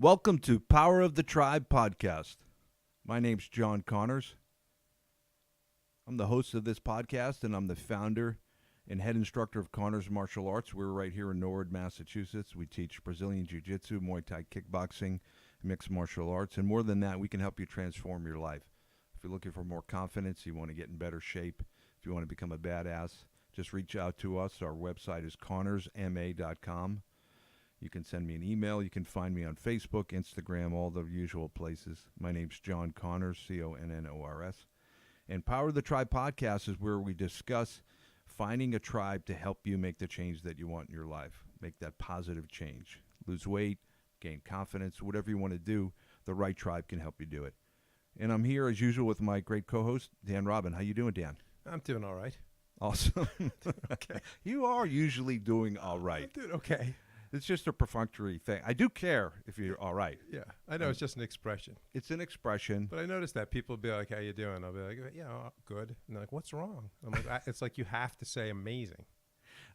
Welcome to Power of the Tribe podcast. My name's John Connors. I'm the host of this podcast, and I'm the founder and head instructor of Connors Martial Arts. We're right here in Norwood, Massachusetts. We teach Brazilian Jiu-Jitsu, Muay Thai kickboxing, mixed martial arts, and more than that, we can help you transform your life. If you're looking for more confidence, you want to get in better shape, if you want to become a badass, just reach out to us. Our website is connorsma.com. You can send me an email. You can find me on Facebook, Instagram, all the usual places. My name's John Connors, C-O-N-N-O-R-S. And Power of the Tribe podcast is where we discuss finding a tribe to help you make the change that you want in your life. Make that positive change. Lose weight, gain confidence, whatever you want to do, the right tribe can help you do it. And I'm here, as usual, with my great co-host, Dan Robin. How you doing, Dan? I'm doing all right. Awesome. Okay. You are usually doing all right. I'm doing okay. It's just a perfunctory thing. I do care if you're all right. Yeah, I know it's just an expression. It's an expression. But I noticed that people will be like, how you doing? I'll be like, yeah, good. And they're like, what's wrong? I'm like, it's like you have to say amazing.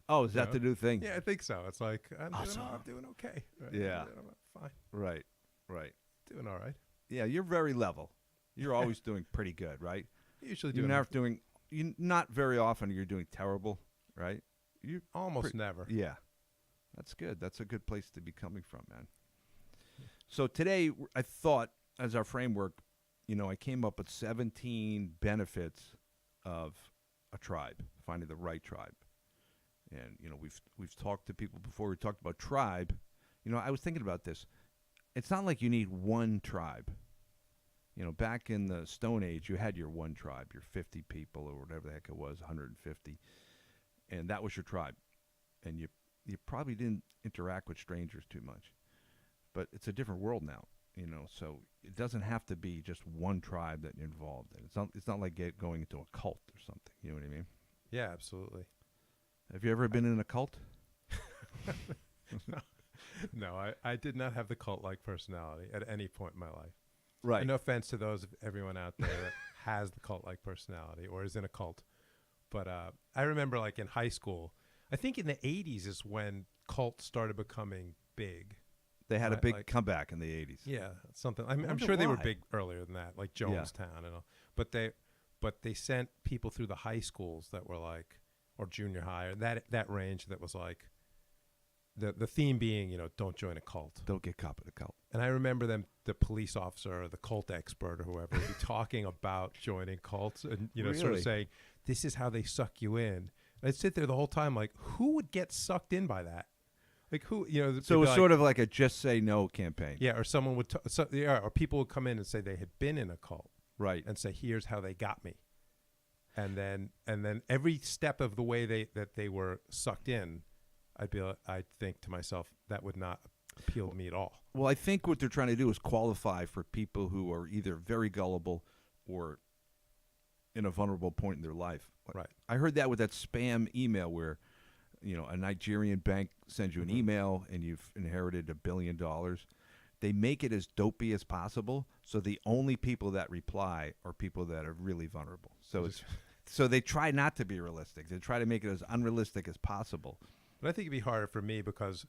Oh, is that the new thing? Yeah, I think so. It's like, I'm Awesome. doing okay. Right? Yeah. I'm fine. Right. Doing all right. Yeah, you're very level. You're always doing pretty good, right? I usually You're do. never doing, not very often you're doing terrible, right? You Almost never. Yeah. That's good. That's a good place to be coming from, man. So today, I thought, as our framework, I came up with 17 benefits of a tribe, finding the right tribe. And, we've talked to people before. We talked about tribe. I was thinking about this. It's not like you need one tribe. Back in the Stone Age, you had your one tribe, your 50 people or whatever the heck it was, 150. And that was your tribe. And you probably didn't interact with strangers too much. But it's a different world now, so it doesn't have to be just one tribe that you're involved in. It's not like going into a cult or something. You know what I mean? Yeah, absolutely. Have you ever been in a cult? No, I did not have the cult-like personality at any point in my life. Right. And no offense to everyone out there that has the cult-like personality or is in a cult. But I remember, like, in high school, I think in the 80s is when cults started becoming big. They had a big comeback in the 80s. Yeah, something. I'm sure they were big earlier than that, like Jonestown and all. But they sent people through the high schools that were like, or junior high, or that range that was like, the theme being, don't join a cult. Don't get caught in a cult. And I remember the police officer or the cult expert or whoever would be talking about joining cults and, Really? sort of saying, this is how they suck you in. I'd sit there the whole time like, who would get sucked in by that? Like who, So it was sort of like a just say no campaign. Yeah, or someone would, or people would come in and say they had been in a cult. Right. And say, here's how they got me. And then every step of the way that they were sucked in, I'd think to myself, that would not appeal to me at all. Well, I think what they're trying to do is qualify for people who are either very gullible or in a vulnerable point in their life. Right. I heard that with that spam email where, a Nigerian bank sends you an email and you've inherited $1 billion. They make it as dopey as possible, so the only people that reply are people that are really vulnerable. So they try not to be realistic. They try to make it as unrealistic as possible. But I think it'd be harder for me because,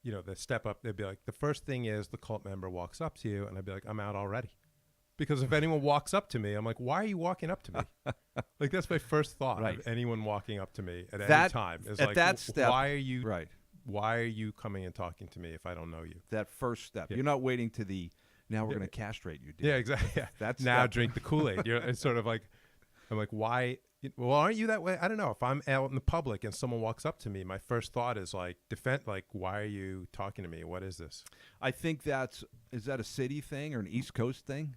the step up, they'd be like, the first thing is the cult member walks up to you, and I'd be like, I'm out already. Because if anyone walks up to me, I'm like, why are you walking up to me? Like, that's my first thought Right. of anyone walking up to me at any time. Is at like, that step, why are you right. Why are you coming and talking to me if I don't know you? That first step. Yeah. You're not waiting to now we're going to castrate you, dude. Yeah, exactly. Yeah. That's now drink the Kool-Aid. It's sort of like, I'm like, why? Well, aren't you that way? I don't know. If I'm out in the public and someone walks up to me, my first thought is like, why are you talking to me? What is this? I think is that a city thing or an East Coast thing?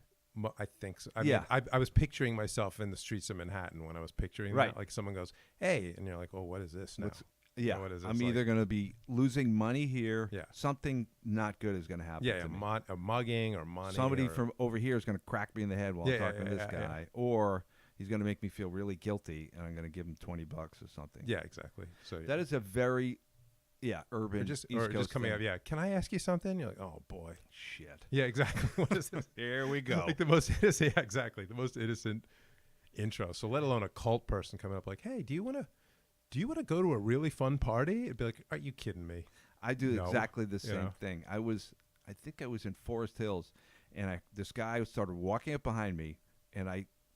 I think so. I mean, I was picturing myself in the streets of Manhattan when I was picturing that. Like someone goes, hey, and you're like, oh, what is this now? Yeah, what is this? I'm either going to be losing money here. Yeah. Something not good is going to happen to me. A mugging or money. Somebody from over here is going to crack me in the head while I'm talking to this guy. Or he's going to make me feel really guilty, and I'm going to give him $20 or something. Yeah, exactly. So that is a very urban East Coast just coming thing. up. Yeah, can I ask you something? You're like, oh boy, shit. Yeah, exactly. What is this? Here we go. Like the most innocent. Yeah, exactly. The most innocent intro. So let alone a cult person coming up like, hey, do you want to go to a really fun party? It'd be like, are you kidding me? I do exactly the same thing. I think I was in Forest Hills, and this guy started walking up behind me, and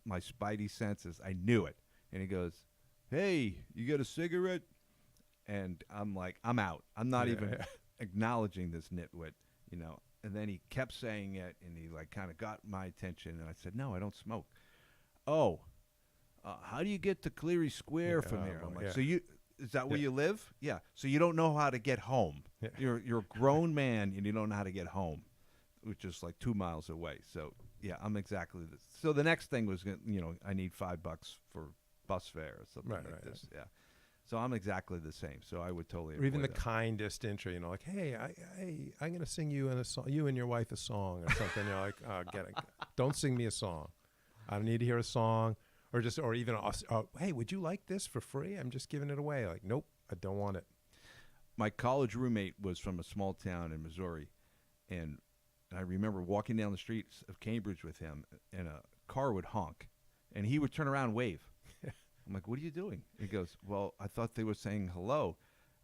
my spidey senses, I knew it. And he goes, "Hey, you got a cigarette?" And I'm like, I'm out. I'm not even acknowledging this nitwit, And then he kept saying it, and he like kind of got my attention, and I said, "No, I don't smoke." "Oh, how do you get to Cleary Square from here?" I'm like, "So is that where you live?" "Yeah." "So you don't know how to get home? Yeah. You're a grown man, and you don't know how to get home," which is like 2 miles away. So yeah, I'm exactly this. So the next thing was, I need $5 for bus fare or something like this. Yeah. So I'm exactly the same. So I would totally. Or even the kindest intro, like, "Hey, I'm going to sing you you and your wife a song or something." You're like, "Oh, get it. Don't sing me a song. I don't need to hear a song." Or even, "Hey, would you like this for free? I'm just giving it away." Like, "Nope, I don't want it." My college roommate was from a small town in Missouri, and I remember walking down the streets of Cambridge with him, and a car would honk, and he would turn around and wave. I'm like, "What are you doing?" He goes, "Well, I thought they were saying hello.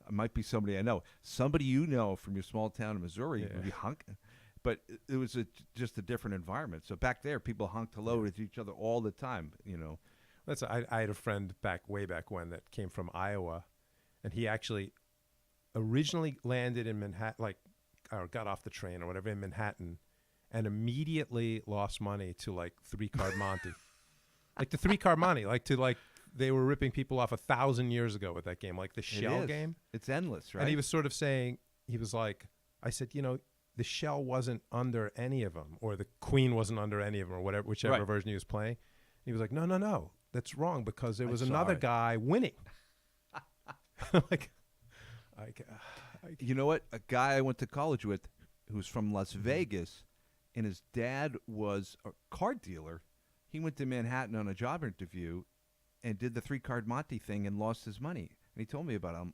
It might be somebody I know. Somebody you know from your small town in Missouri would be honking." But it was just a different environment. So back there, people honked hello to each other all the time, I had a friend way back when that came from Iowa, and he actually originally landed in Manhattan, or got off the train or whatever in Manhattan, and immediately lost money to 3-card monty. Like the 3-card monty, they were ripping people off 1,000 years ago with that game, like the shell game. It's endless, right? And he was sort of saying, he was like, I said, the shell wasn't under any of them, or the queen wasn't under any of them, or whichever version he was playing. And he was like, no, that's wrong, because there was another guy winning. You know what? A guy I went to college with, who's from Las Vegas, and his dad was a card dealer. He went to Manhattan on a job interview and did the 3-card Monty thing and lost his money. And he told me about him,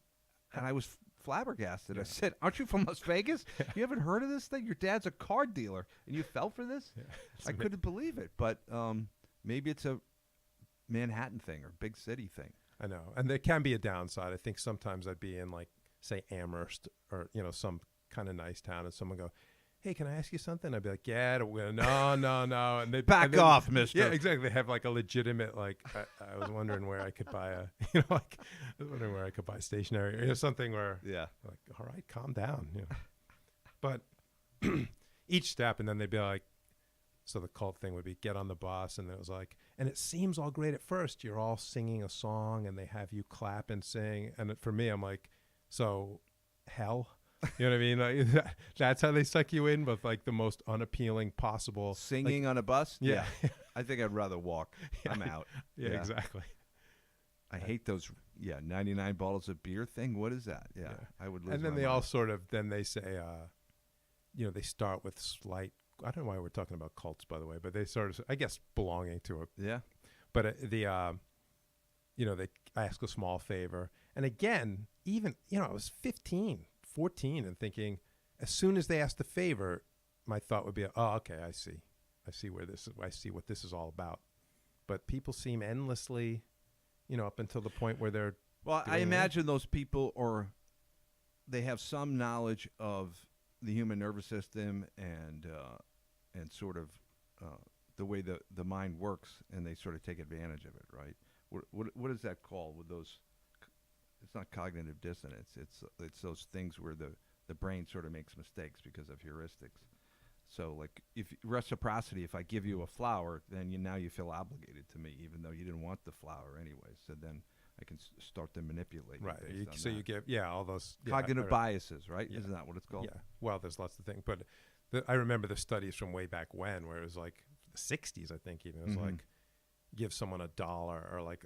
and I was flabbergasted. I said, "Aren't you from Las Vegas? You haven't heard of this thing? Your dad's a card dealer, and you fell for this?" I couldn't believe it. But maybe it's a Manhattan thing or big city thing. I know. And there can be a downside. I think sometimes I'd be in, say, Amherst or, some kind of nice town, and someone go, "Hey, can I ask you something?" I'd be like, "Yeah, no." And they back off, mister. Yeah, exactly. They have a legitimate, I was wondering where I could buy I was wondering where I could buy stationery or something where, all right, calm down. But each step, and then they'd be like, so the cult thing would be get on the bus, and it was like, and it seems all great at first. You're all singing a song, and they have you clap and sing. And for me, I'm like, so hell? You know what I mean? That's how they suck you in, with the most unappealing possible. Singing on a bus? Yeah. I think I'd rather walk. I'm out. Yeah, exactly. I hate those 99 bottles of beer thing. What is that? Yeah. I would lose And then my they mind. all sort of, then they say, they start with slight, I don't know why we're talking about cults, by the way, but they sort of, I guess, belonging to it. Yeah. But they ask a small favor. And again, even, I was 15, 14, and thinking, as soon as they asked the favor, my thought would be, "Oh, okay, I see I see what this is all about." But people seem endlessly, up until the point where they're. Well, I imagine those people, they have some knowledge of the human nervous system and sort of the way the mind works, and they sort of take advantage of it, right? What is that called with those? It's not cognitive dissonance. It's those things where the brain sort of makes mistakes because of heuristics. So if reciprocity, if I give you a flower, then now you feel obligated to me, even though you didn't want the flower anyway. So then I can start to manipulate. Right. You give all those cognitive biases, right? Yeah. Isn't that what it's called? Yeah. Well, there's lots of things, but I remember the studies from way back when, where it was the 60s, I think. Even it was give someone $1 or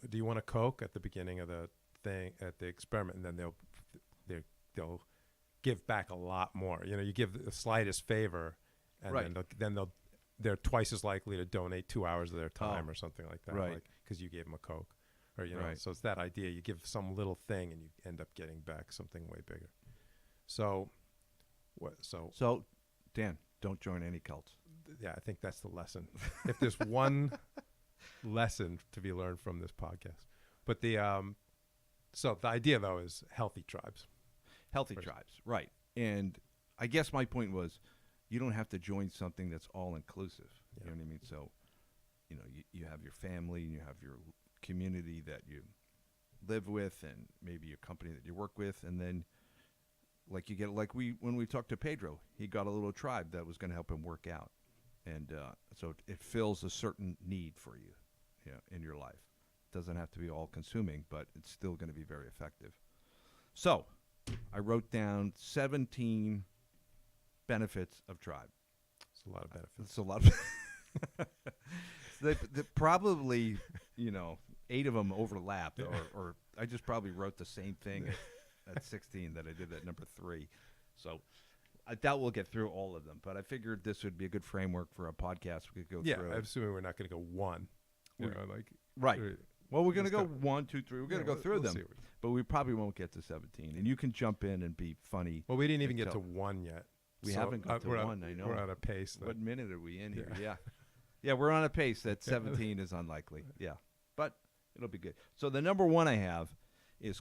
do you want a Coke at the beginning of the thing at the experiment, and then they'll give back a lot more. You give the slightest favor, and then they're twice as likely to donate 2 hours of their time or something like that, right? Because you gave them a Coke, or So it's that idea. You give some little thing, and you end up getting back something way bigger. So Dan, don't join any cults. Yeah, I think that's the lesson. If there's one lesson to be learned from this podcast, but so the idea though is healthy tribes. Healthy tribes, right? And I guess my point was, you don't have to join something that's all inclusive. Yeah. You know what I mean? So, you have your family and you have your community that you live with, and maybe your company that you work with, and then when we talked to Pedro, he got a little tribe that was going to help him work out, and so it fills a certain need for you, in your life. It doesn't have to be all consuming, but it's still going to be very effective. So, I wrote down 17 benefits of tribe. It's a lot of benefits. It's a lot of they probably, 8 of them overlapped, or I just probably wrote the same thing at 16 that I did at number 3. So I doubt we'll get through all of them, but I figured this would be a good framework for a podcast we could go through. Yeah, I'm assuming we're not going to go 1. Right. Well, we're going to go 1, 2, 3. We're going to go through them, but we probably won't get to 17. And you can jump in and be funny. Well, we didn't even get to 1 yet. We haven't got to 1, I know. We're on a pace. What minute are we in here? Yeah. Yeah, we're on a pace that 17 is unlikely. Yeah, but it'll be good. So the number 1 I have is,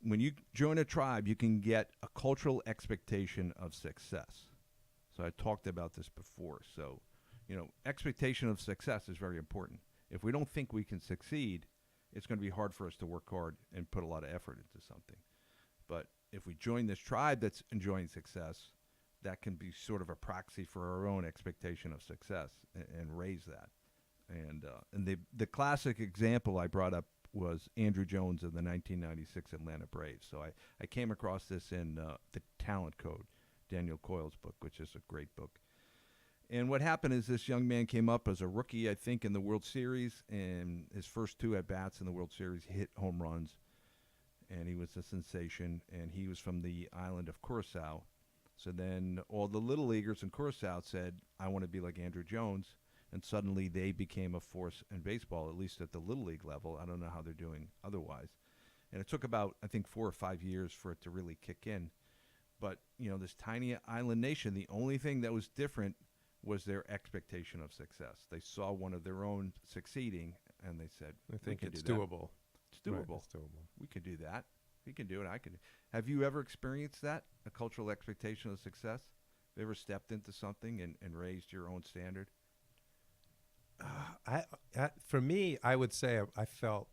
when you join a tribe, you can get a cultural expectation of success. So I talked about this before. So, expectation of success is very important. If we don't think we can succeed, it's going to be hard for us to work hard and put a lot of effort into something. But if we join this tribe that's enjoying success, that can be sort of a proxy for our own expectation of success and raise that. And the classic example I brought up was Andruw Jones of the 1996 Atlanta Braves. So I came across this in The Talent Code, Daniel Coyle's book, which is a great book. And what happened is this young man came up as a rookie, I think, in the World Series, and his first 2 at-bats in the World Series hit home runs, and he was a sensation, and he was from the island of Curacao. So then all the little leaguers in Curacao said, I want to be like Andruw Jones, and suddenly they became a force in baseball, at least at the little league level. I don't know how they're doing otherwise. And it took about, I think, 4 or 5 years for it to really kick in. But, this tiny island nation, the only thing that was different was their expectation of success. They saw one of their own succeeding, and they said, I think it's doable. It's doable. Right, it's doable. We can do that. We can do it. I can. Have you ever experienced that, a cultural expectation of success? Have you ever stepped into something and raised your own standard? For me, I would say I felt,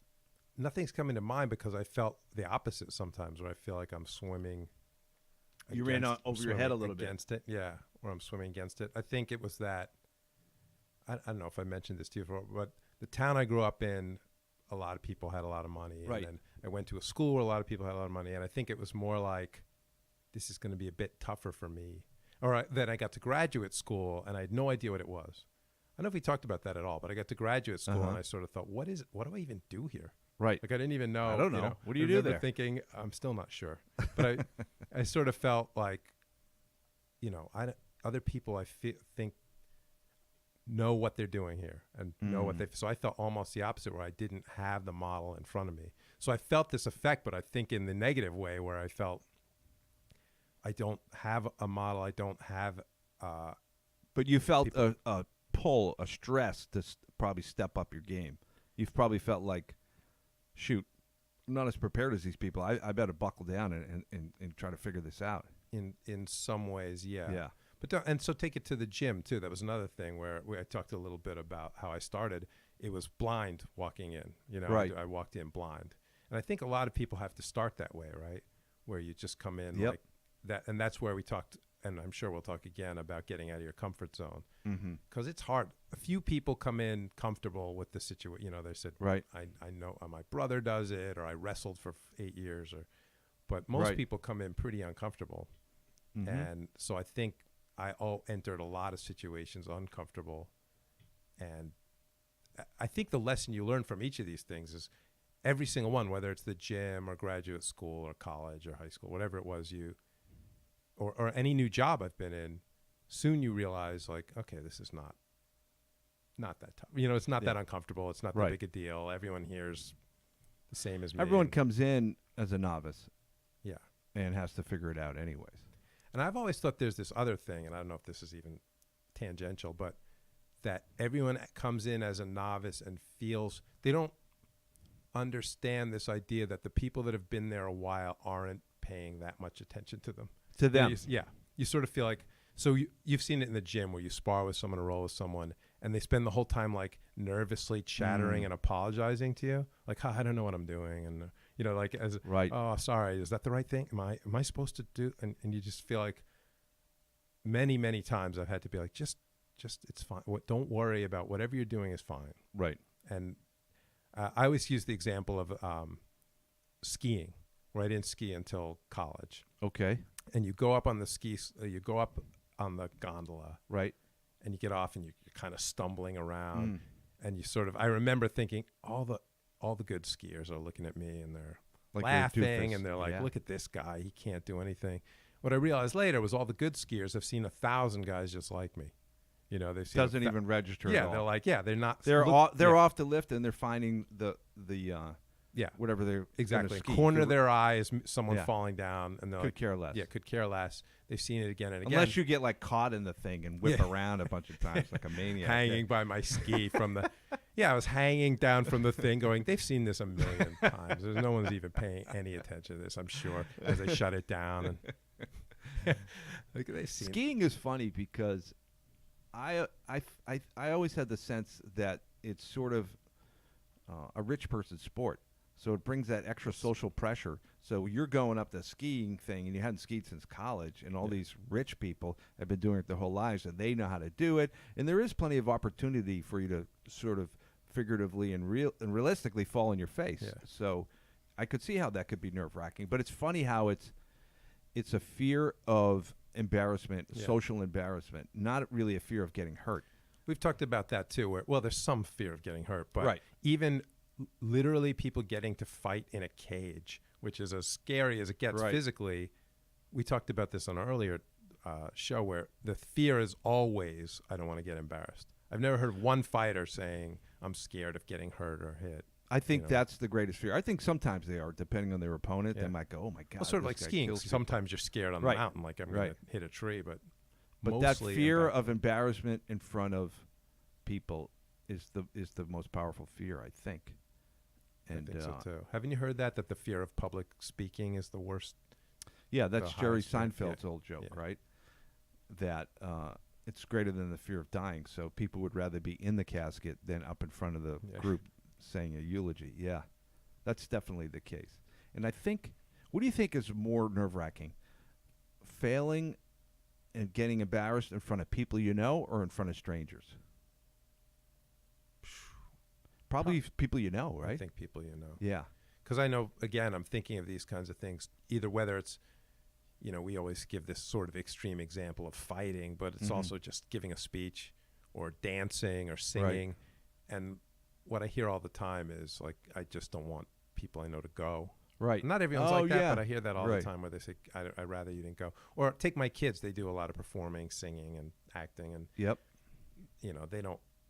nothing's coming to mind because I felt the opposite sometimes, where I feel like I'm swimming. You ran over your head a little bit. Against it, yeah, or I'm swimming against it. I think it was that, I don't know if I mentioned this to you before, but the town I grew up in, a lot of people had a lot of money. Right. And then I went to a school where a lot of people had a lot of money. And I think it was more like, this is going to be a bit tougher for me. Then I got to graduate school, and I had no idea what it was. I don't know if we talked about that at all, but I got to graduate school, and I sort of thought, what is it? What do I even do here? Right. Like, I didn't even know. I don't know. What do you do there? Thinking, I'm still not sure. But I sort of felt like, other people I think know what they're doing here and know what so I felt almost the opposite, where I didn't have the model in front of me. So I felt this effect, but I think in the negative way, where I felt I don't have a model. I don't have. But you felt a pull, a stress to probably step up your game. You've probably felt like, shoot, I'm not as prepared as these people. I better buckle down and try to figure this out. In some ways, yeah. Yeah. But and so take it to the gym too. That was another thing where I talked a little bit about how I started. It was blind walking in. Right. I walked in blind, and I think a lot of people have to start that way, right? Where you just come in like that, and that's where we talked. And I'm sure we'll talk again about getting out of your comfort zone, because it's hard. A few people come in comfortable with the situation. They said, right, I know my brother does it, or I wrestled for 8 years, but most people come in pretty uncomfortable. And so I think I entered a lot of situations uncomfortable. And I think the lesson you learn from each of these things is every single one, whether it's the gym or graduate school or college or high school, whatever it was, or any new job I've been in, soon you realize, like, okay, this is not that tough. It's not that uncomfortable. It's not that big a deal. Everyone here's the same as me. Everyone comes in as a novice. Yeah. And has to figure it out anyways. And I've always thought there's this other thing, and I don't know if this is even tangential, but that everyone comes in as a novice and feels they don't understand this idea that the people that have been there a while aren't paying that much attention to them. To them. Yeah. you sort of feel like, so you've seen it in the gym where you spar with someone or roll with someone, and they spend the whole time like nervously chattering and apologizing to you, like, I don't know what I'm doing, and like as oh, sorry, is that the right thing? Am I supposed to do? And you just feel like many times I've had to be like, just it's fine. Don't worry about whatever you're doing is fine. Right. And I always use the example of skiing. Right, I didn't ski until college. Okay. And you go up on the you go up on the gondola. Right. And you get off and you're kind of stumbling around. And you sort of, I remember thinking all the good skiers are looking at me and they're like laughing and they're like, look at this guy, he can't do anything. What I realized later was all the good skiers have seen 1,000 guys just like me. They've seen doesn't even register at all. They're like, they're not. They're off the lift and they're finding the whatever they're exactly corner of their eye is someone falling down, and they're could care less. Yeah, could care less. They've seen it again and again. Unless you get like caught in the thing and whip around a bunch of times like a maniac. Hanging by my ski from the I was hanging down from the thing going, they've seen this a million times. There's no one's even paying any attention to this, I'm sure, as they shut it down. And like skiing is funny because I always had the sense that it's sort of a rich person's sport. So it brings that extra social pressure. So you're going up the skiing thing, and you hadn't skied since college, and all these rich people have been doing it their whole lives, and they know how to do it. And there is plenty of opportunity for you to sort of figuratively and realistically fall on your face. Yeah. So I could see how that could be nerve-wracking. But it's funny how it's a fear of embarrassment, social embarrassment, not really a fear of getting hurt. We've talked about that too. Where there's some fear of getting hurt, but even literally people getting to fight in a cage, which is as scary as it gets physically. We talked about this on an earlier show where the fear is always, I don't want to get embarrassed. I've never heard one fighter saying, I'm scared of getting hurt or hit. I think that's the greatest fear. I think sometimes they are, depending on their opponent. They might go, oh, my God. Well, sort of like skiing. Sometimes you're scared on the mountain, like I'm going to hit a tree. But that fear of embarrassment in front of people is the most powerful fear, I think. And, I think so, too. Haven't you heard that the fear of public speaking is the worst? Yeah, that's Jerry Seinfeld's old joke, right? That it's greater than the fear of dying. So people would rather be in the casket than up in front of the group saying a eulogy. Yeah, that's definitely the case. And I think, what do you think is more nerve-wracking? Failing and getting embarrassed in front of people you know or in front of strangers? Probably people you know, right? I think people you know. Yeah. Because I know, again, I'm thinking of these kinds of things, either whether it's, we always give this sort of extreme example of fighting, but it's also just giving a speech or dancing or singing. Right. And what I hear all the time is, like, I just don't want people I know to go. Right. Not everyone's like that, but I hear that all the time where they say, I'd rather you didn't go. Or take my kids. They do a lot of performing, singing, and acting. And,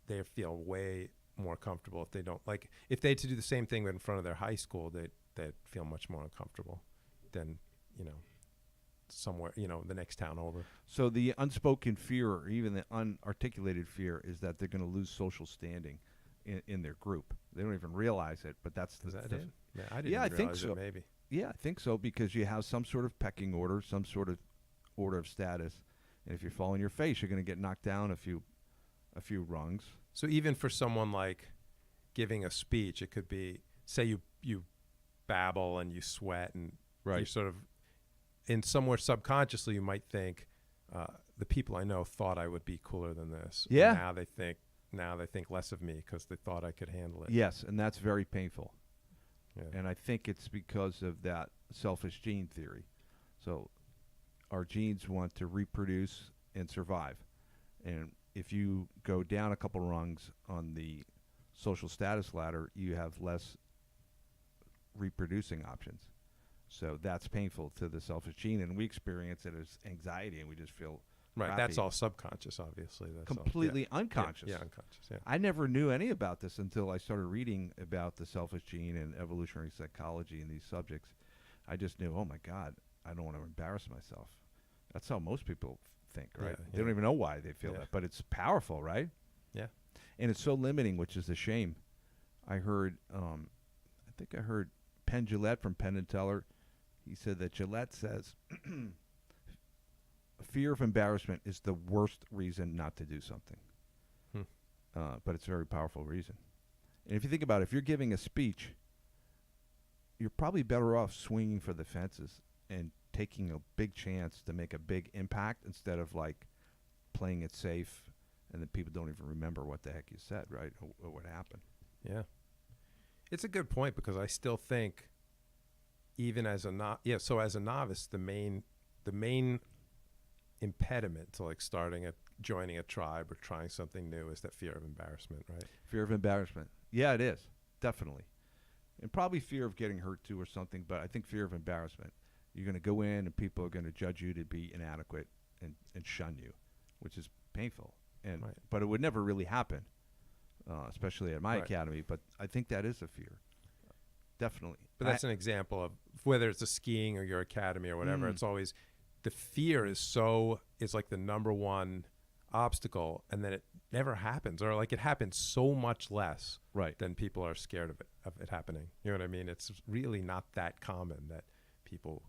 they feel way more comfortable if they don't, like, if they had to do the same thing in front of their high school, they'd feel much more uncomfortable than somewhere the next town over. So the unspoken fear or even the unarticulated fear is that they're going to lose social standing in their group. They don't even realize it, but that's it? Yeah, I didn't realize think so. It, maybe. Yeah, I think so, because you have some sort of pecking order, some sort of order of status, and if you fall on your face, you're going to get knocked down a few rungs. So even for someone like giving a speech, it could be, say you babble and you sweat and you sort of, in somewhere subconsciously, you might think, the people I know thought I would be cooler than this. Yeah. And now they think less of me because they thought I could handle it. Yes, and that's very painful. Yeah. And I think it's because of that selfish gene theory. So our genes want to reproduce and survive. And if you go down a couple rungs on the social status ladder, you have less reproducing options. So that's painful to the selfish gene, and we experience it as anxiety, and we just feel crappy. That's all subconscious, obviously. That's completely unconscious. Yeah, unconscious, yeah. I never knew any about this until I started reading about the selfish gene and evolutionary psychology and these subjects. I just knew, oh, my God, I don't want to embarrass myself. That's how most people think, right? They don't even know why they feel that, but it's powerful, right? Yeah. And it's so limiting, which is a shame. I heard, Penn Gillette from Penn and Teller. He said that Gillette says fear of embarrassment is the worst reason not to do something. But it's a very powerful reason. And if you think about it, if you're giving a speech, you're probably better off swinging for the fences and taking a big chance to make a big impact instead of like playing it safe and then people don't even remember what the heck you said, right? Or what happened. Yeah. It's a good point because I still think even as a as a novice, the main impediment to like joining a tribe or trying something new is that fear of embarrassment, right? Fear of embarrassment. Yeah, it is. Definitely. And probably fear of getting hurt too or something, but I think fear of embarrassment. You're going to go in and people are going to judge you to be inadequate and shun you, which is painful. And right. But it would never really happen, especially at my academy. But I think that is a fear. Definitely. But that's an example of whether it's a skiing or your academy or whatever, it's always the fear is like the number one obstacle, and then it never happens, or like it happens so much less than people are scared of it happening. You know what I mean? It's really not that common that people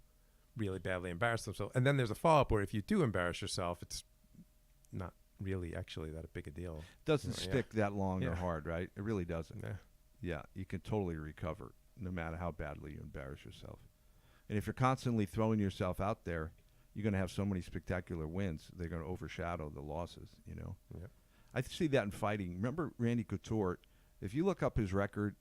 really badly embarrass themselves. And then there's a follow-up where if you do embarrass yourself, it's not really actually that a big a deal. Doesn't stick that long or hard, right? It really doesn't. Yeah. Yeah, you can totally recover no matter how badly you embarrass yourself. And if you're constantly throwing yourself out there, you're going to have so many spectacular wins, they're going to overshadow the losses, you know? Yeah. I see that in fighting. Remember Randy Couture? If you look up his record,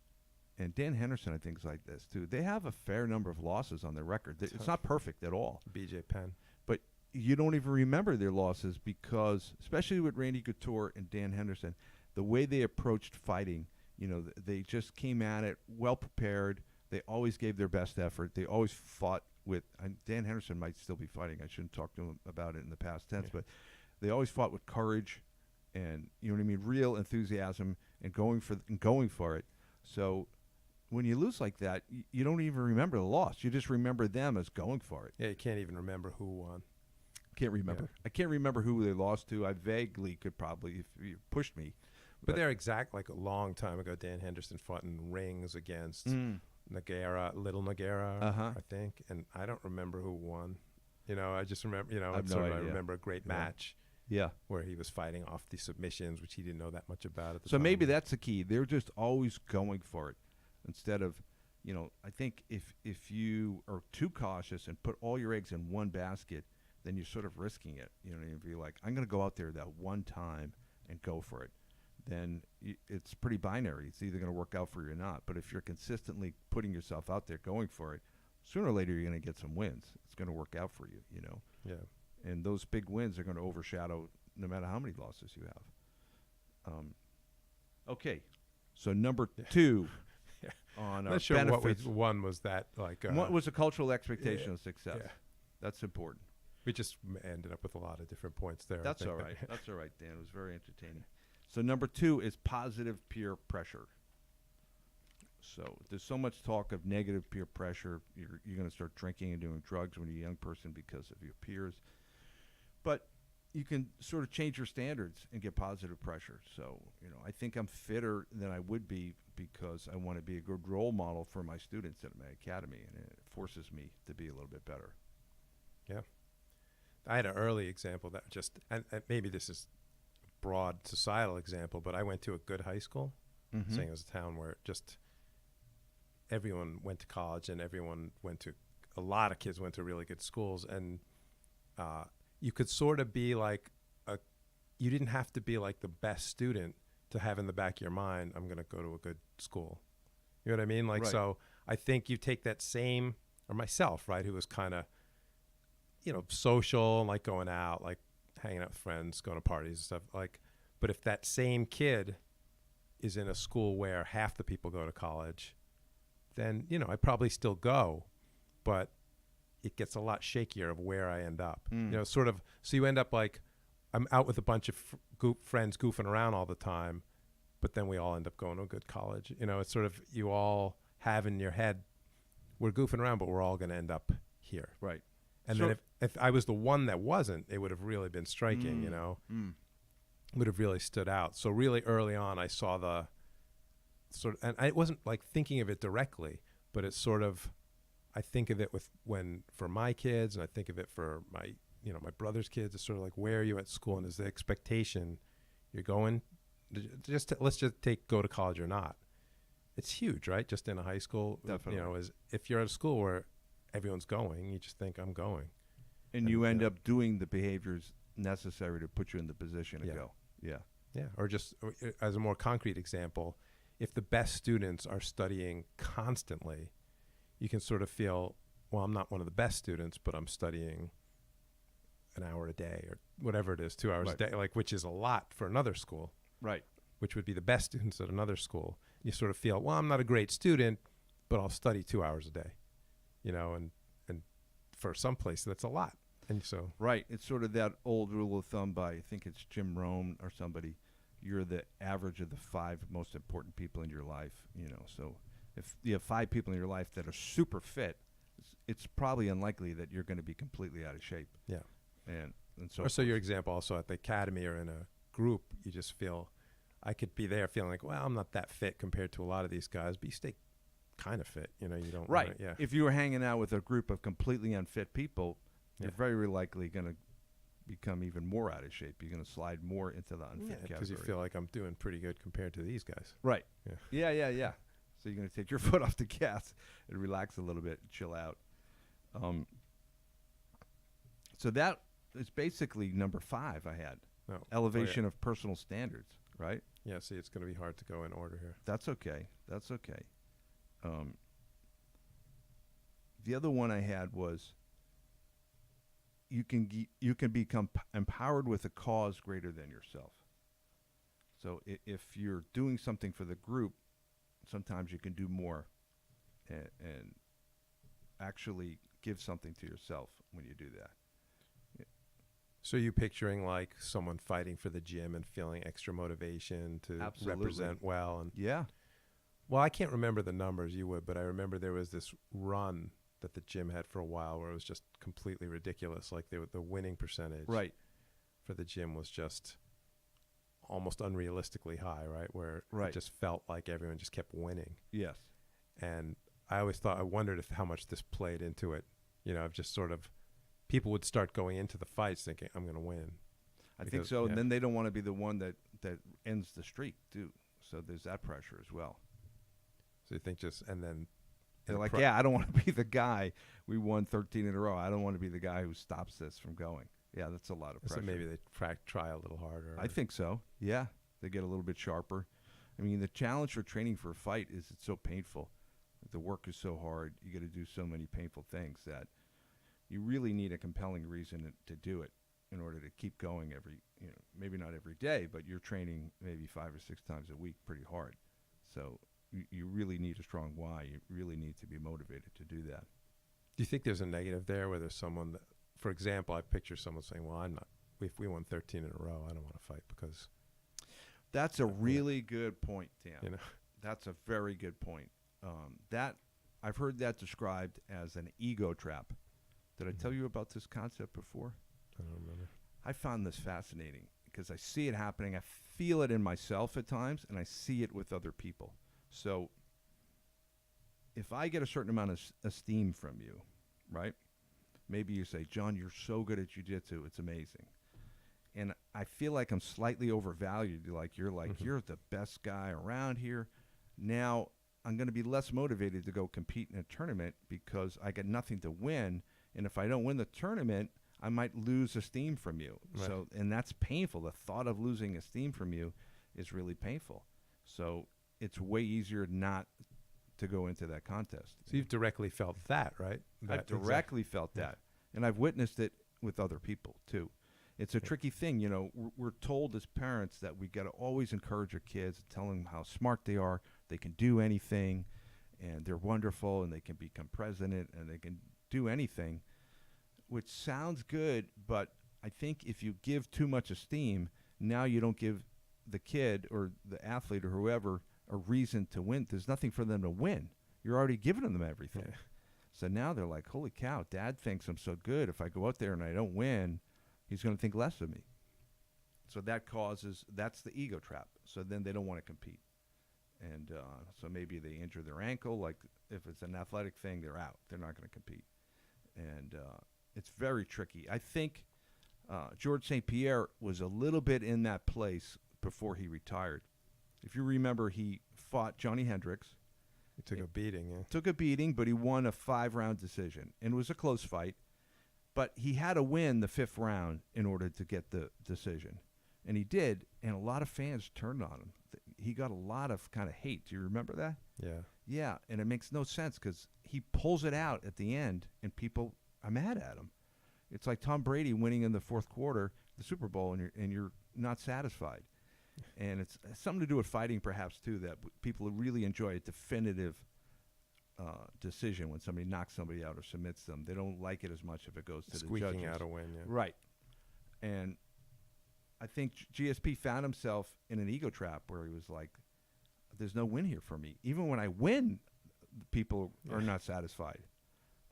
and Dan Henderson, I think, is like this, too. They have a fair number of losses on their record. It's not perfect at all. BJ Penn. But you don't even remember their losses because, especially with Randy Couture and Dan Henderson, the way they approached fighting, you know, they just came at it well prepared. They always gave their best effort. They always fought with Dan Henderson might still be fighting. I shouldn't talk to him about it in the past tense, but they always fought with courage and, you know what I mean, real enthusiasm and going for it. So when you lose like that, you don't even remember the loss. You just remember them as going for it. Yeah, you can't even remember who won. Can't remember. Yeah. I can't remember who they lost to. I vaguely could probably, if you pushed me. But they're like a long time ago, Dan Henderson fought in rings against Little Nogueira, I think. And I don't remember who won. You know, I just remember, I remember a great match. Yeah. Where he was fighting off the submissions, which he didn't know that much about at the time. So maybe that's the key. They're just always going for it instead of, you know, I think if you are too cautious and put all your eggs in one basket, then you're sort of risking it. You know, if you're like, I'm going to go out there that one time and go for it, then it's pretty binary. It's either going to work out for you or not. But if you're consistently putting yourself out there, going for it, sooner or later you're going to get some wins. It's going to work out for you, you know. Yeah. And those big wins are going to overshadow no matter how many losses you have. Okay, so number 2 on our not sure benefits. What one was that like? What was a cultural expectation of success? Yeah. That's important. We just ended up with a lot of different points there. That's all right. That's all right, Dan. It was very entertaining. So number 2 is positive peer pressure. So there's so much talk of negative peer pressure. You're going to start drinking and doing drugs when you're a young person because of your peers. But you can sort of change your standards and get positive pressure. So, you know, I think I'm fitter than I would be because I want to be a good role model for my students at my academy, and it forces me to be a little bit better. Yeah. I had an early example that just, and maybe this is a broad societal example, but I went to a good high school, saying it was a town where just everyone went to college and a lot of kids went to really good schools, and you could sort of be like you didn't have to be like the best student to have in the back of your mind, I'm going to go to a good school. You know what I mean? Like, so I think you take that same, or myself, right, who was kind of, you know, social, like going out, like hanging out with friends, going to parties and stuff. Like, but if that same kid is in a school where half the people go to college, then, you know, I probably still go, but it gets a lot shakier of where I end up. You know, sort of, so you end up like, I'm out with a bunch of friends goofing around all the time, but then we all end up going to a good college. You know, it's sort of, you all have in your head, we're goofing around, but we're all going to end up here. Right. And then if I was the one that wasn't, it would have really been striking, you know, would have really stood out. So really early on, I saw the sort of, and I wasn't like thinking of it directly, but it's sort of, I think of it for my kids, and I think of it for my my brother's kids. It's sort of like, where are you at school? And is the expectation you're going let's just go to college or not? It's huge, right? Just in a high school, Definitely. Is if you're at a school where everyone's going, you just think I'm going. And you end up doing the behaviors necessary to put you in the position to go. Yeah. Yeah. Or just as a more concrete example, if the best students are studying constantly, you can sort of feel, well, I'm not one of the best students, but I'm studying an hour a day or whatever it is, 2 hours a day, which is a lot for another school. Right. Which would be the best students at another school. You sort of feel, well, I'm not a great student, but I'll study 2 hours a day, and for some place that's a lot. And so. Right. It's sort of that old rule of thumb by, I think it's Jim Rohn or somebody, you're the average of the 5 most important people in your life, So if you have 5 people in your life that are super fit, it's probably unlikely that you're going to be completely out of shape. Yeah. And so your example also at the academy or in a group, you just feel, I could be there feeling like, well, I'm not that fit compared to a lot of these guys, but you stay kind of fit, you don't. Right. If you were hanging out with a group of completely unfit people, you're very likely going to become even more out of shape. You're going to slide more into the unfit category. Because you feel like I'm doing pretty good compared to these guys. Right. Yeah. So you're going to take your foot off the gas and relax a little bit and chill out. So that is basically number 5 I had. Elevation of personal standards, right? Yeah, see, it's going to be hard to go in order here. That's okay. The other one I had was you can become empowered with a cause greater than yourself. So if you're doing something for the group, sometimes you can do more and actually give something to yourself when you do that. So you picturing like someone fighting for the gym and feeling extra motivation to represent well? And yeah. Well, I can't remember the numbers, you would, but I remember there was this run that the gym had for a while where it was just completely ridiculous. Like the winning percentage for the gym was just almost unrealistically high, right? Where it just felt like everyone just kept winning. Yes. And I wondered how much this played into it. Of just sort of, people would start going into the fights thinking, I'm going to win. I think so. Yeah. And then they don't want to be the one that ends the streak, too. So there's that pressure as well. So you think and then. They're like, I don't want to be the guy. We won 13 in a row. I don't want to be the guy who stops this from going. Yeah, that's a lot of pressure. So maybe they try a little harder. I think so. Yeah, they get a little bit sharper. I mean, the challenge for training for a fight is it's so painful. The work is so hard. You got to do so many painful things that you really need a compelling reason to do it in order to keep going maybe not every day, but you're training maybe 5 or 6 times a week pretty hard. So you really need a strong why. You really need to be motivated to do that. Do you think there's a negative there where there's someone that, for example, I picture someone saying, well, if we won 13 in a row, I don't want to fight because. That's a really good point, Tam. That's a very good point. That I've heard that described as an ego trap. Did I tell you about this concept before? I don't remember. I found this fascinating because I see it happening. I feel it in myself at times, and I see it with other people. So if I get a certain amount of esteem from you, right? Maybe you say, John, you're so good at jiu-jitsu. It's amazing. And I feel like I'm slightly overvalued. You're the best guy around here. Now I'm going to be less motivated to go compete in a tournament because I got nothing to win. And if I don't win the tournament, I might lose esteem from you. Right. So, and that's painful. The thought of losing esteem from you is really painful. So it's way easier not to go into that contest. So you've directly felt that, right? I've directly felt that. And I've witnessed it with other people, too. It's a tricky thing. We're told as parents that we got to always encourage our kids, tell them how smart they are, they can do anything, and they're wonderful, and they can become president, and they can do anything, which sounds good, but I think if you give too much esteem, now you don't give the kid or the athlete or whoever a reason to win. There's nothing for them to win. You're already giving them everything. Yeah. So now they're like, holy cow, Dad thinks I'm so good. If I go out there and I don't win, he's going to think less of me. So that's the ego trap. So then they don't want to compete. And so maybe they injure their ankle. Like if it's an athletic thing, they're out. They're not going to compete. And it's very tricky. I think George St. Pierre was a little bit in that place before he retired. If you remember, he fought Jonny Hendricks. He took a beating, yeah. Took a beating, but he won a 5-round decision. And it was a close fight. But he had to win the 5th round in order to get the decision. And he did, and a lot of fans turned on him. He got a lot of kind of hate. Do you remember that? Yeah. Yeah, and it makes no sense because he pulls it out at the end, and people are mad at him. It's like Tom Brady winning in the 4th quarter, the Super Bowl, and you're not satisfied. And it's something to do with fighting, perhaps, too, that people really enjoy a definitive decision when somebody knocks somebody out or submits them. They don't like it as much if it goes to the judges. Squeaking out a win, yeah. Right. And I think GSP found himself in an ego trap where he was like, there's no win here for me. Even when I win, people are not satisfied.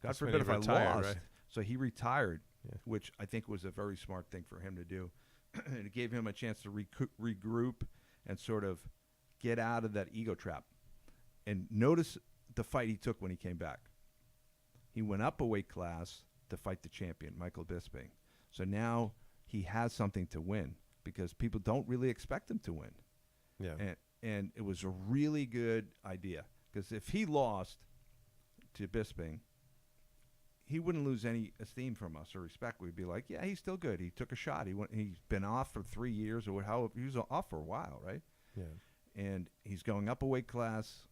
God forbid if I lost. Right? So he retired, which I think was a very smart thing for him to do. And it gave him a chance to regroup and sort of get out of that ego trap. And notice the fight he took when he came back. He went up a weight class to fight the champion, Michael Bisping. So now he has something to win because people don't really expect him to win. Yeah. And it was a really good idea because if he lost to Bisping, he wouldn't lose any esteem from us or respect. We'd be like, yeah, he's still good. He took a shot. He's been off for 3 years or how he was off for a while, right? Yeah. And he's going up a weight class.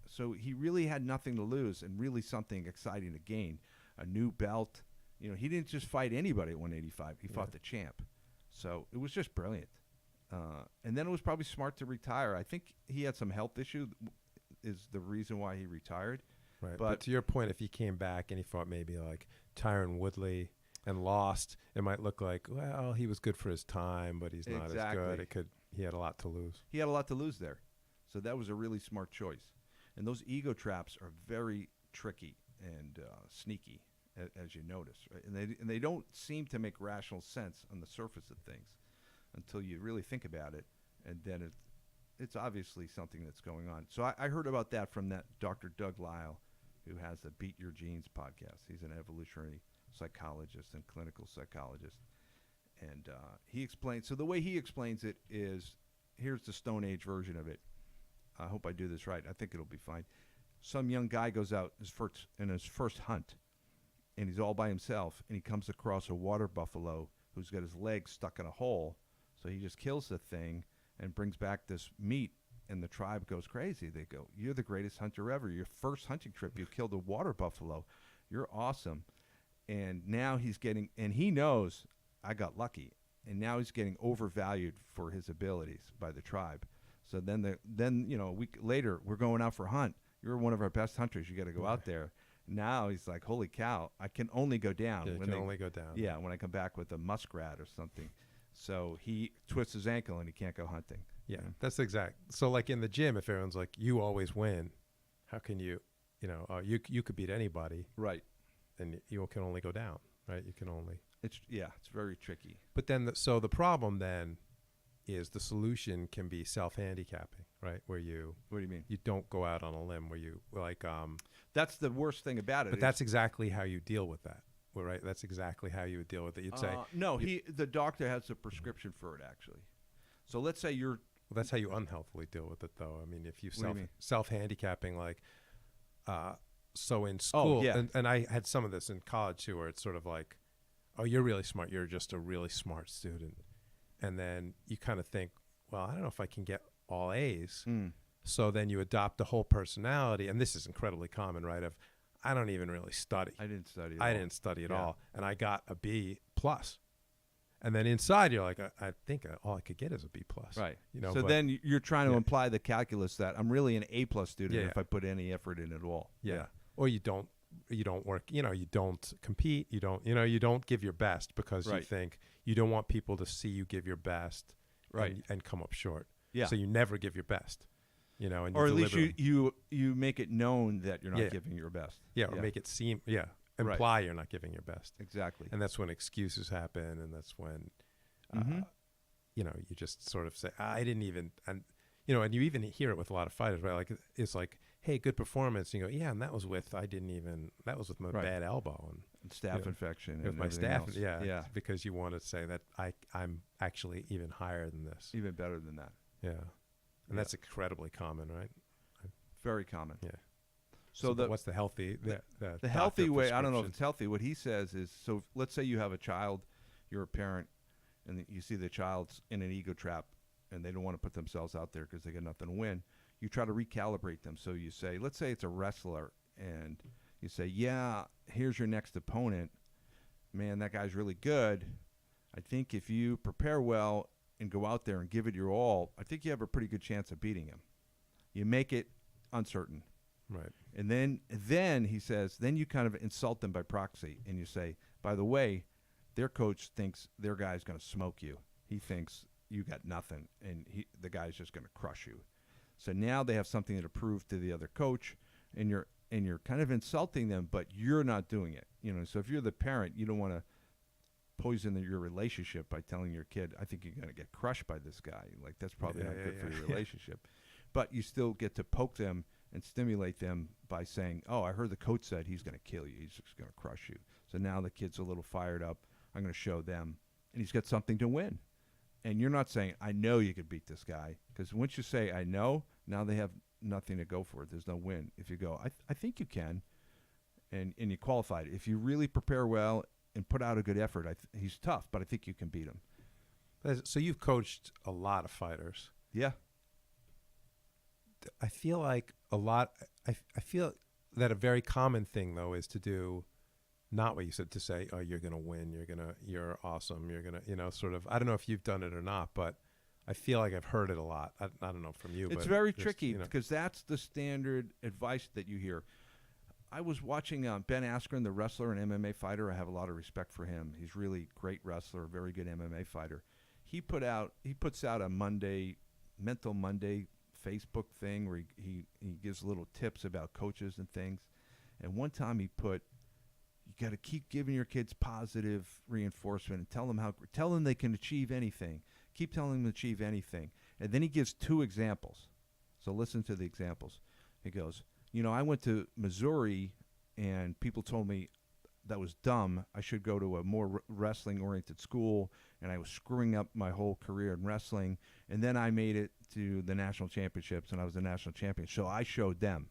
So he really had nothing to lose and really something exciting to gain. A new belt. You know, he didn't just fight anybody at 185. He fought the champ. So it was just brilliant. And then it was probably smart to retire. I think he had some health issue is the reason why he retired. Right. But to your point, if he came back and he fought maybe like Tyrone Woodley and lost, it might look like, well, he was good for his time, but he's not as good. He had a lot to lose. He had a lot to lose there. So that was a really smart choice. And those ego traps are very tricky and sneaky, as you notice. Right? And they don't seem to make rational sense on the surface of things until you really think about it. And then it's obviously something that's going on. So I heard about that from that Dr. Doug Lisle, who has the Beat Your Genes podcast. He's an evolutionary psychologist and clinical psychologist. And he explains, so the way he explains it is, here's the Stone Age version of it. I hope I do this right. I think it'll be fine. Some young guy goes out in his first hunt, and he's all by himself, and he comes across a water buffalo who's got his leg stuck in a hole. So he just kills the thing and brings back this meat, and the tribe goes crazy. They go, you're the greatest hunter ever. Your first hunting trip, you killed a water buffalo. You're awesome. And now he's getting, and he knows I got lucky, and now he's getting overvalued for his abilities by the tribe. So then you know, a week later, we're going out for a hunt. You're one of our best hunters. You got to go out there. Now he's like, holy cow, I can only go down. Yeah, only go down. Yeah, when I come back with a muskrat or something. So he twists his ankle and he can't go hunting. Yeah, that's exact. So like in the gym, if everyone's like, you always win, how can you you could beat anybody. Right. And you can only go down, right? You can only. It's very tricky. But then, so the problem then is the solution can be self-handicapping, right? Where you. What do you mean? You don't go out on a limb where you like. That's the worst thing about it. But that's exactly how you deal with that. Well, right? That's exactly how you would deal with it. You'd say no. The doctor has a prescription for it actually. So let's say you're. Well, that's how you unhealthily deal with it, though. I mean, if you self-handicapping, like, so in school, and I had some of this in college too, where it's sort of like, oh, you're really smart. You're just a really smart student. And then you kind of think, well, I don't know if I can get all A's. So then you adopt the whole personality. And this is incredibly common, right? Of, I don't even really study. I didn't study at all. And I got a B+. And then inside you're like, I think all I could get is a B+. Right. You know. So then you're trying to imply the calculus that I'm really an A+ student if I put any effort in at all. Yeah. Or you don't work, you don't compete, you don't give your best because you think you don't want people to see you give your best and come up short. Yeah. So you never give your best, and or at least you make it known that you're not giving your best. Yeah, or make it seem, imply you're not giving your best. Exactly. And that's when excuses happen, and that's when, you just sort of say, I didn't even, and you even hear it with a lot of fighters, right? Like, it's like, hey, good performance. And you go, yeah, and that was with my bad elbow. And staph infection. With and my everything staph, else. yeah. Because you want to say that I'm actually even higher than this. Even better than that. Yeah. And that's incredibly common, right? Very common. Yeah. So what's the healthy? The healthy way, I don't know if it's healthy. What he says is, so let's say you have a child, you're a parent, and you see the child's in an ego trap, and they don't want to put themselves out there because they got nothing to win. You try to recalibrate them. So you say, let's say it's a wrestler, and you say, yeah, here's your next opponent. Man, that guy's really good. I think if you prepare well and go out there and give it your all, I think you have a pretty good chance of beating him. You make it uncertain. Right. And then he says, then you kind of insult them by proxy, and you say, by the way, their coach thinks their guy's going to smoke you. He thinks you got nothing, and the guy's just going to crush you. So now they have something to prove to the other coach, and you're kind of insulting them, but you're not doing it. So if you're the parent, you don't want to poison your relationship by telling your kid, I think you're going to get crushed by this guy. Like, that's probably not good for your relationship. But you still get to poke them and stimulate them by saying, oh, I heard the coach said he's going to kill you. He's just going to crush you. So now the kid's a little fired up. I'm going to show them. And he's got something to win. And you're not saying, I know you could beat this guy. Because once you say, I know, now they have nothing to go for. There's no win. If you go, I think you can, and you qualified. If you really prepare well and put out a good effort, he's tough, but I think you can beat him. So you've coached a lot of fighters. Yeah. I feel like I feel that a very common thing, though, is to do not what you said, to say, oh, you're going to win, you're awesome, you're going to, sort of, I don't know if you've done it or not, but I feel like I've heard it a lot. I don't know from you. It's very tricky because that's the standard advice that you hear. I was watching Ben Askren, the wrestler and MMA fighter. I have a lot of respect for him. He's really great wrestler, very good MMA fighter. He puts out a Mental Monday Facebook thing where he gives little tips about coaches and things. And one time he put, you got to keep giving your kids positive reinforcement and tell them they can achieve anything. Keep telling them to achieve anything. And then he gives 2 examples. So listen to the examples. He goes, I went to Missouri and people told me that was dumb. I should go to a more wrestling-oriented school, and I was screwing up my whole career in wrestling. And then I made it to the national championships, and I was a national champion. So I showed them,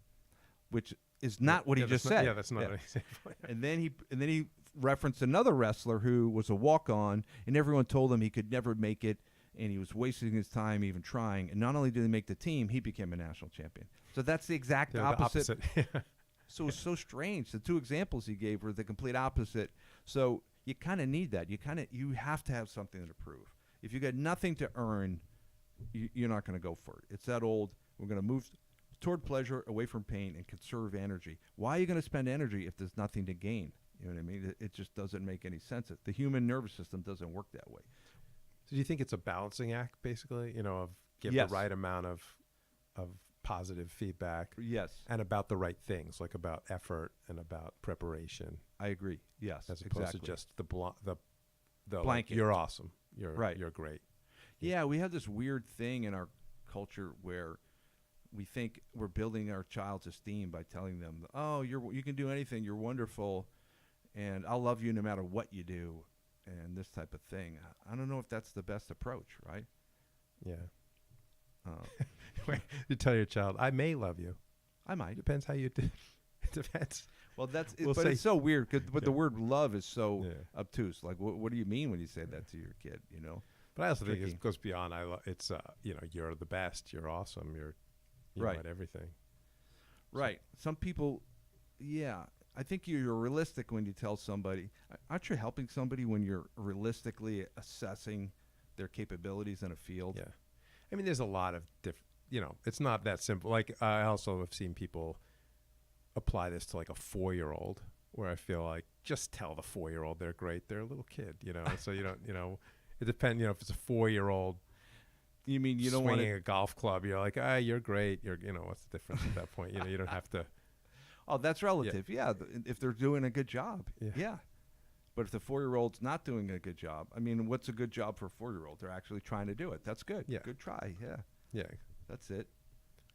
which is not what he just said. Yeah, that's not an example. And then he referenced another wrestler who was a walk-on, and everyone told him he could never make it, and he was wasting his time even trying. And not only did he make the team, he became a national champion. So that's the exact opposite. So it was so strange. The 2 examples he gave were the complete opposite. So you kind of need that. You have to have something to prove. If you got nothing to earn, you're not going to go for it. It's that old, we're going to move toward pleasure, away from pain, and conserve energy. Why are you going to spend energy if there's nothing to gain? You know what I mean? It just doesn't make any sense. The human nervous system doesn't work that way. So do you think it's a balancing act, basically, of give Yes. the right amount of positive feedback? Yes. And about the right things, like about effort and about preparation. I agree. Yes. As opposed to just the blanket. Like, you're awesome. You're great. Yeah, we have this weird thing in our culture where we think we're building our child's esteem by telling them, oh, you can do anything, you're wonderful, and I'll love you no matter what you do, and this type of thing. I don't know if that's the best approach, right? Yeah. You tell your child, I may love you. I might. Depends how you do. It depends. Well, it's so weird. But the word love is so obtuse. Like, what do you mean when you say that to your kid? But I also think it goes beyond. It's you're the best. You're awesome. You're right at everything. Right. Some people, yeah. I think you're realistic when you tell somebody. Aren't you helping somebody when you're realistically assessing their capabilities in a field? Yeah. I mean, there's a lot of different. It's not that simple. Like, I also have seen people apply this to like a 4-year-old, where I feel like just tell the 4-year-old they're great. They're a little kid, So you don't, it depends. If it's a 4-year-old, you mean you don't want swinging a golf club? You're like, you're great. You're, what's the difference at that point? You don't have to. Oh, that's relative. Yeah, if they're doing a good job, yeah. But if the 4-year-old's not doing a good job, I mean, what's a good job for a 4-year-old? They're actually trying to do it. That's good. Yeah. Good try. Yeah. Yeah. That's it.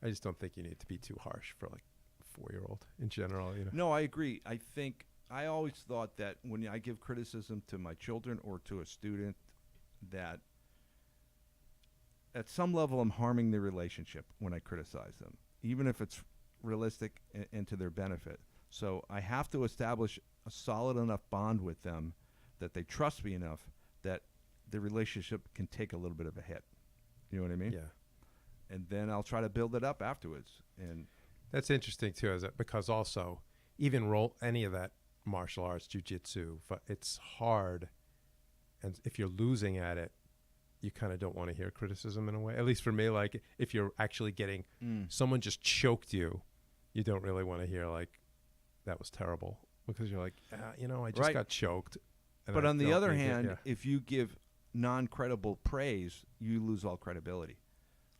I just don't think you need to be too harsh for like a 4-year-old in general. No, I agree. I think I always thought that when I give criticism to my children or to a student, that at some level I'm harming the relationship when I criticize them, even if it's realistic and to their benefit. So I have to establish a solid enough bond with them that they trust me enough that the relationship can take a little bit of a hit. You know what I mean? Yeah. And then I'll try to build it up afterwards. And that's interesting too, is that because also even any of that martial arts, jiu-jitsu, it's hard. And if you're losing at it, you kind of don't want to hear criticism in a way. At least for me, like if you're actually getting someone just choked you, you don't really want to hear like that was terrible, because you're like, I just got choked. But on the other hand, if you give non-credible praise, you lose all credibility.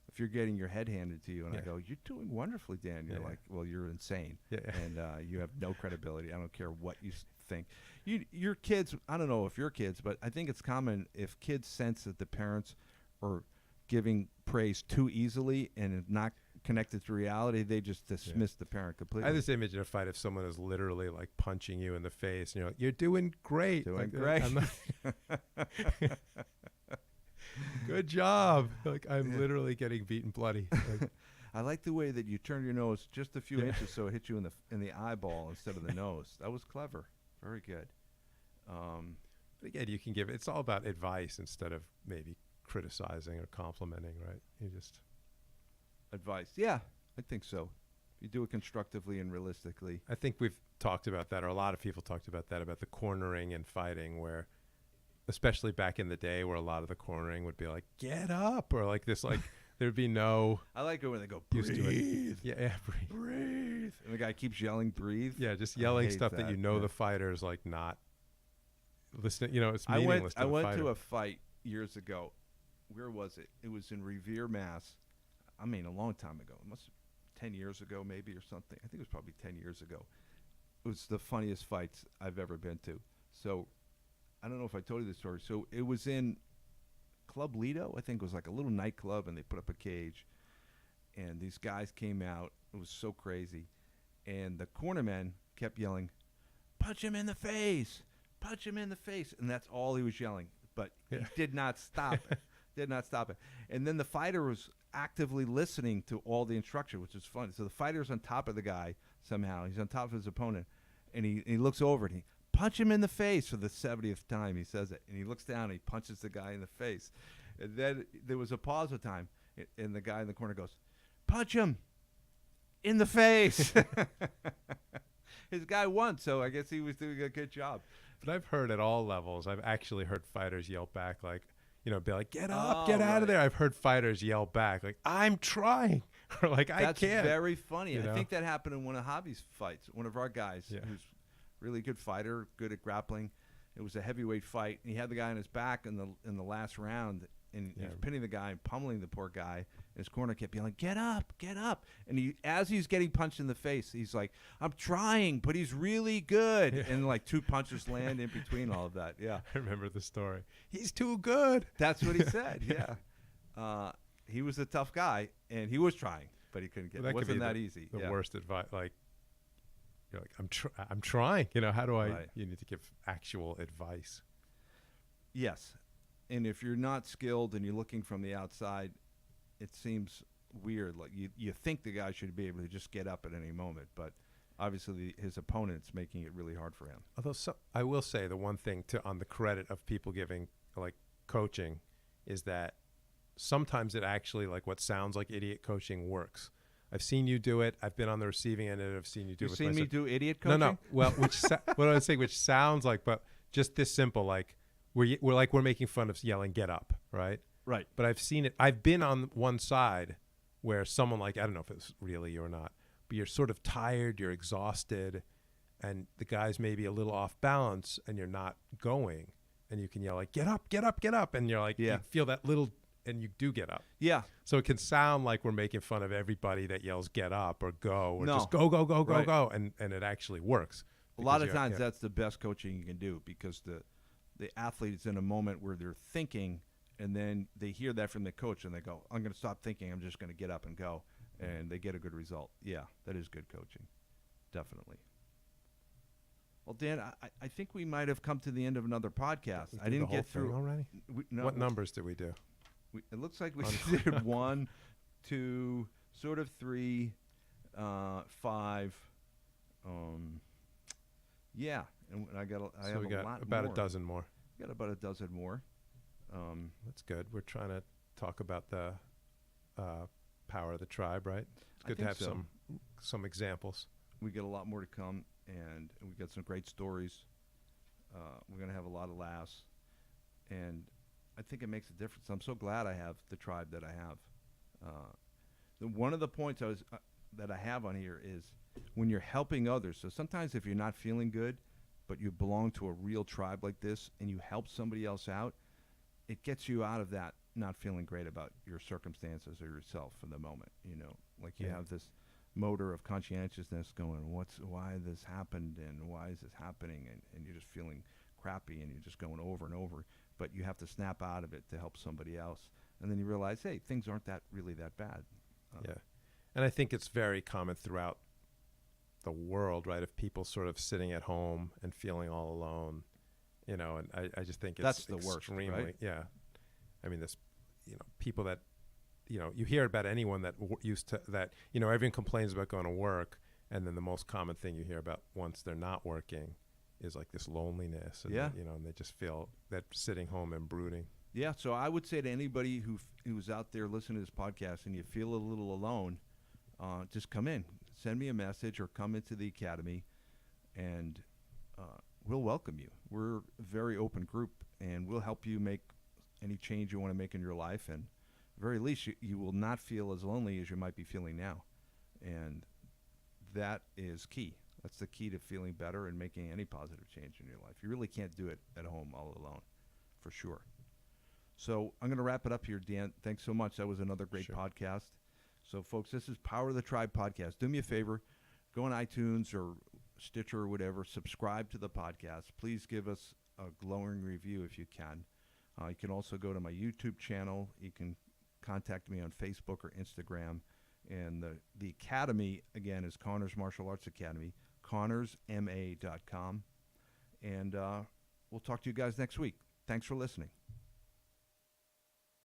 If you're getting your head handed to you and I go, you're doing wonderfully, Dan, you're like, well, you're insane. Yeah. And you have no credibility. I don't care what you think. Your kids, I don't know if your kids, but I think it's common if kids sense that the parents are giving praise too easily and not connected to reality, they just dismiss the parent completely. I just imagine a fight if someone is literally like punching you in the face and you're like, you're doing great. Doing great. Good job. Like I'm literally getting beaten bloody. Like, I like the way that you turned your nose just a few inches so it hit you in the eyeball instead of the nose. That was clever. Very good. But again, you can give it's all about advice instead of maybe criticizing or complimenting, right? You just advice. Yeah, I think so. You do it constructively and realistically. I think we've talked about that, or a lot of people talked about that, about the cornering and fighting, where especially back in the day where a lot of the cornering would be like, get up, or like this, like there'd be no. I like it when they go, breathe. Yeah, breathe. Breathe. And the guy keeps yelling, breathe. Yeah, just yelling stuff that the fighter's like not listening. It's meaningless to the fighter. I went to a fight years ago. Where was it? It was in Revere, Mass. I mean, a long time ago. It must have 10 years ago maybe or something. I think it was probably 10 years ago. It was the funniest fights I've ever been to. So I don't know if I told you this story. So it was in Club Lido. I think it was like a little nightclub, and they put up a cage. And these guys came out. It was so crazy. And the cornerman kept yelling, punch him in the face. Punch him in the face. And that's all he was yelling. But he did not stop it. Did not stop it. And then the fighter was actively listening to all the instruction, which is fun. So the fighter's on top of the guy somehow. He's on top of his opponent. And he looks over and he punch him in the face for the 70th time. He says it. And he looks down and he punches the guy in the face. And then there was a pause of time. And the guy in the corner goes, punch him in the face. His guy won, so I guess he was doing a good job. But I've heard at all levels, I've actually heard fighters yell back like, be like, get up, get out of there. I've heard fighters yell back like, I'm trying. Or like, I can't. That's very funny. I think that happened in one of Hobby's fights. One of our guys who's really good fighter, good at grappling. It was a heavyweight fight. And he had the guy on his back in the last round. And he was pinning the guy and pummeling the poor guy. And his corner kept yelling, get up, get up. And as he's getting punched in the face, he's like, I'm trying, but he's really good. Yeah. And like 2 punches land in between all of that. Yeah. I remember the story. He's too good. That's what he said. Yeah. He was a tough guy, and he was trying, but he couldn't get it. It wasn't that easy. The worst advice, like, you're like, I'm trying. How do I? Right. You need to give actual advice. Yes. And if you're not skilled and you're looking from the outside, it seems weird. Like you think the guy should be able to just get up at any moment, but obviously his opponent's making it really hard for him. Although I will say the one thing on the credit of people giving like coaching is that sometimes it actually, like what sounds like idiot coaching, works. I've seen you do it. I've been on the receiving end of it. I've seen you do it. You've seen me do idiot coaching? No. Well, what I would say, which sounds like, but just this simple, like we're making fun of yelling, get up, right? Right. But I've seen it. I've been on one side where someone, like, I don't know if it was really you or not, but you're sort of tired, you're exhausted, and the guy's maybe a little off balance, and you're not going, and you can yell like, get up, get up, get up, and you're like, you feel that little, and you do get up. Yeah. So it can sound like we're making fun of everybody that yells get up or go or just go, go, go, go, go, and it actually works. A lot of times that's the best coaching you can do, because the athlete is in a moment where they're thinking, and then they hear that from the coach and they go, I'm going to stop thinking, I'm just going to get up and go, and they get a good result. Yeah, that is good coaching. Definitely. Well, Dan, I think we might have come to the end of another podcast. We I didn't the whole get through thing already. No, What numbers did we do? It looks like we did 1, 2, sort of 3, 5. Yeah, and I have we a got lot about more. a dozen more. Got about a dozen more. That's good. We're trying to talk about the power of the tribe, right? It's good to have some examples. We get a lot more to come, and we got some great stories. We're going to have a lot of laughs, and I think it makes a difference. I'm so glad I have the tribe that I have. One of the points that I have on here is when you're helping others. So sometimes if you're not feeling good, but you belong to a real tribe like this, and you help somebody else out, it gets you out of that not feeling great about your circumstances or yourself for the moment. Like you have this motor of conscientiousness going, why this happened and why is this happening, and you're just feeling crappy and you're just going over and over, but you have to snap out of it to help somebody else, and then you realize, hey, things aren't really that bad. And I think it's very common throughout the world, right, of people sort of sitting at home and feeling all alone, and I just think that's the extremely worst, right? Yeah, I mean, this people that you hear about anyone that used to that everyone complains about going to work, and then the most common thing you hear about once they're not working is like this loneliness, and and they just feel that sitting home and brooding. Yeah, so I would say to anybody who's out there listening to this podcast and you feel a little alone, just come in, send me a message, or come into the academy, and we'll welcome you. We're a very open group, and we'll help you make any change you want to make in your life, and at the very least, you will not feel as lonely as you might be feeling now, and that is key. That's the key to feeling better and making any positive change in your life. You really can't do it at home all alone, for sure. So I'm going to wrap it up here, Dan. Thanks so much. That was another great podcast. So, folks, this is Power of the Tribe podcast. Do me a favor. Go on iTunes or Stitcher or whatever. Subscribe to the podcast. Please give us a glowing review if you can. You can also go to my YouTube channel. You can contact me on Facebook or Instagram. And the academy, again, is Connors Martial Arts Academy, connorsma.com. And we'll talk to you guys next week. Thanks for listening.